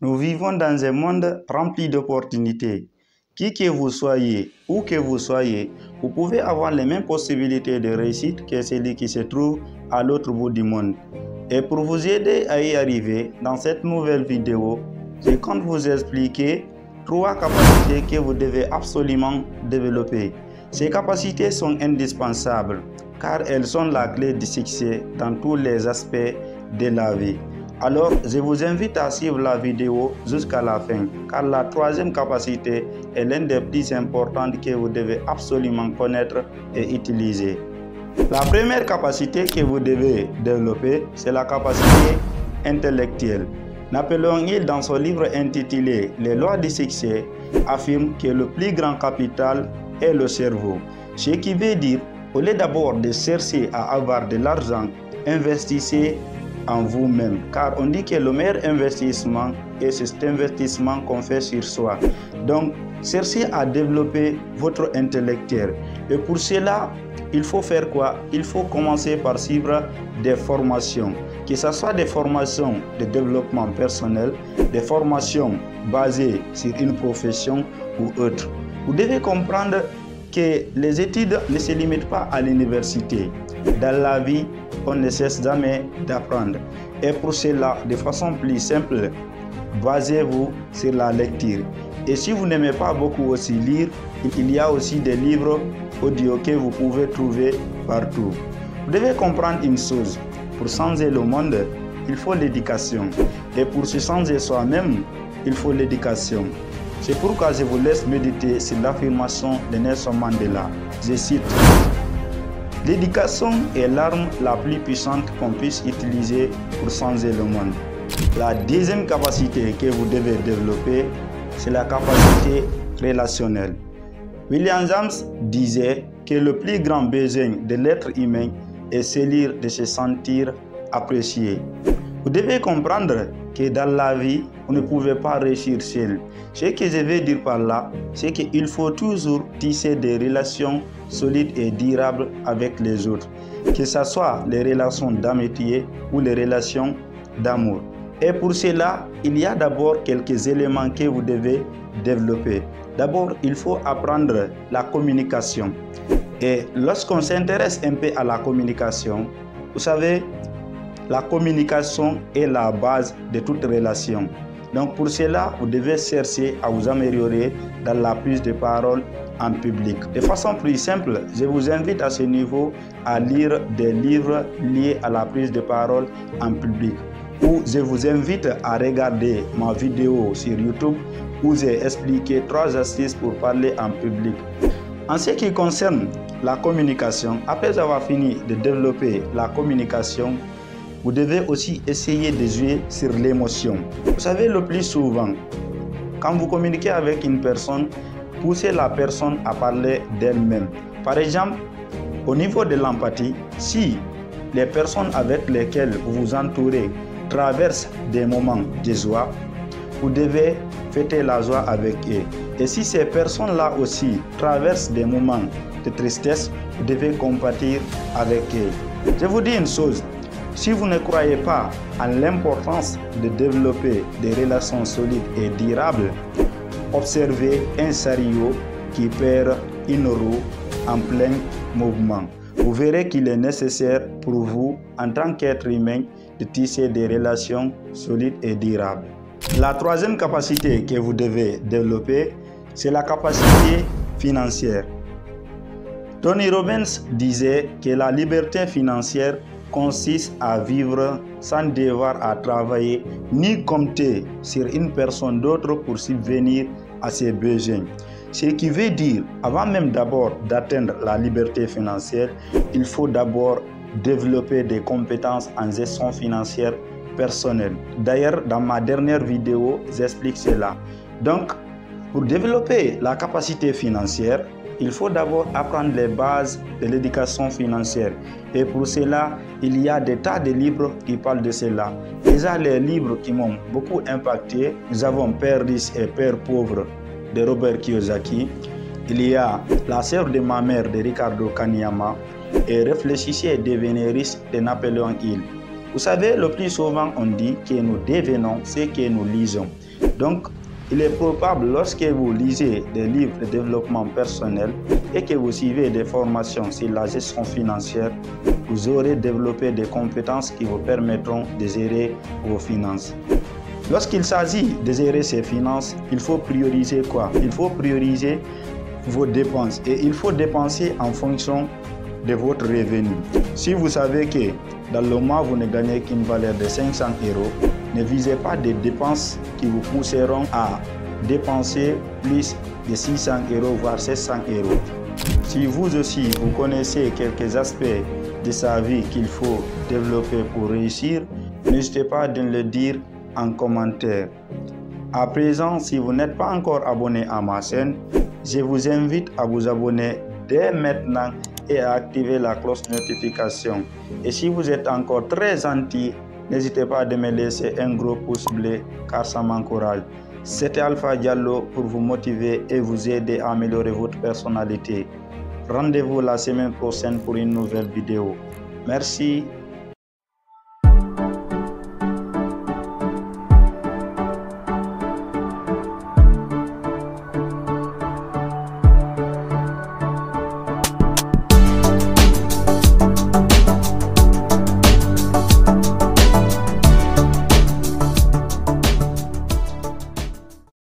Nous vivons dans un monde rempli d'opportunités. Qui que vous soyez, où que vous soyez, vous pouvez avoir les mêmes possibilités de réussite que celui qui se trouve à l'autre bout du monde. Et pour vous aider à y arriver, dans cette nouvelle vidéo, je compte vous expliquer 3 capacités que vous devez absolument développer. Ces capacités sont indispensables car elles sont la clé du succès dans tous les aspects de la vie. Alors, je vous invite à suivre la vidéo jusqu'à la fin, car la 3e capacité est l'une des plus importantes que vous devez absolument connaître et utiliser. La première capacité que vous devez développer, c'est la capacité intellectuelle. Napoléon Hill, dans son livre intitulé « Les lois du succès », affirme que le plus grand capital est le cerveau. Ce qui veut dire, au lieu d'abord de chercher à avoir de l'argent, investissez en vous-même, car on dit que le meilleur investissement est cet investissement qu'on fait sur soi. Donc, cherchez à développer votre intellectuel. Et pour cela, il faut faire quoi? Il faut commencer par suivre des formations, que ce soit des formations de développement personnel, des formations basées sur une profession ou autre. Vous devez comprendre que les études ne se limitent pas à l'université. Dans la vie, on ne cesse jamais d'apprendre. Et pour cela, de façon plus simple, basez-vous sur la lecture. Et si vous n'aimez pas beaucoup aussi lire, il y a aussi des livres audio que vous pouvez trouver partout. Vous devez comprendre une chose, pour changer le monde, il faut l'éducation. Et pour se changer soi-même, il faut l'éducation. C'est pourquoi je vous laisse méditer sur l'affirmation de Nelson Mandela. Je cite: l'éducation est l'arme la plus puissante qu'on puisse utiliser pour changer le monde. La 2e capacité que vous devez développer, c'est la capacité relationnelle. William James disait que le plus grand besoin de l'être humain est celui de se sentir apprécié. Vous devez comprendre que dans la vie, vous ne pouvez pas réussir seul. Ce que je veux dire par là, c'est qu'il faut toujours tisser des relations solides et durables avec les autres, que ce soit les relations d'amitié ou les relations d'amour. Et pour cela, il y a d'abord quelques éléments que vous devez développer. D'abord, il faut apprendre la communication. Et lorsqu'on s'intéresse un peu à la communication, vous savez, la communication est la base de toute relation. Donc pour cela, vous devez chercher à vous améliorer dans la prise de parole en public. De façon plus simple, je vous invite à ce niveau à lire des livres liés à la prise de parole en public. Ou je vous invite à regarder ma vidéo sur YouTube où j'ai expliqué 3 astuces pour parler en public. En ce qui concerne la communication, après avoir fini de développer la communication, vous devez aussi essayer de jouer sur l'émotion. Vous savez, le plus souvent, quand vous communiquez avec une personne, poussez la personne à parler d'elle-même. Par exemple, au niveau de l'empathie, si les personnes avec lesquelles vous vous entourez traversent des moments de joie, vous devez fêter la joie avec eux. Et si ces personnes-là aussi traversent des moments de tristesse, vous devez compatir avec eux. Je vous dis une chose, si vous ne croyez pas à l'importance de développer des relations solides et durables, observez un chariot qui perd une roue en plein mouvement. Vous verrez qu'il est nécessaire pour vous, en tant qu'être humain, de tisser des relations solides et durables. La 3e capacité que vous devez développer, c'est la capacité financière. Tony Robbins disait que la liberté financière consiste à vivre sans devoir à travailler ni compter sur une personne d'autre pour subvenir à ses besoins. Ce qui veut dire, avant même d'abord d'atteindre la liberté financière, il faut d'abord développer des compétences en gestion financière personnelle. D'ailleurs, dans ma dernière vidéo, j'explique cela. Donc, pour développer la capacité financière, il faut d'abord apprendre les bases de l'éducation financière. Et pour cela, il y a des tas de livres qui parlent de cela. Déjà, les livres qui m'ont beaucoup impacté, nous avons Père riche et Père pauvre de Robert Kiyosaki. Il y a La sœur de ma mère de Ricardo Kaniyama et Réfléchissez et devenez riche de Napoléon Hill. Vous savez, le plus souvent on dit que nous devenons ce que nous lisons. Donc, il est probable lorsque vous lisez des livres de développement personnel et que vous suivez des formations sur la gestion financière, vous aurez développé des compétences qui vous permettront de gérer vos finances. Lorsqu'il s'agit de gérer ses finances, il faut prioriser quoi? Il faut prioriser vos dépenses et il faut dépenser en fonction de votre revenu. Si vous savez que dans le mois vous ne gagnez qu'une valeur de 500 €, ne visez pas des dépenses qui vous pousseront à dépenser plus de 600 €, voire 700 €. Si vous aussi vous connaissez quelques aspects de sa vie qu'il faut développer pour réussir, n'hésitez pas à le dire en commentaire. À présent, si vous n'êtes pas encore abonné à ma chaîne, je vous invite à vous abonner dès maintenant et à activer la cloche de notification. Et si vous êtes encore très gentil, n'hésitez pas à me laisser un gros pouce bleu car ça m'encourage. C'était Alpha Diallo pour vous motiver et vous aider à améliorer votre personnalité. Rendez-vous la semaine prochaine pour une nouvelle vidéo. Merci.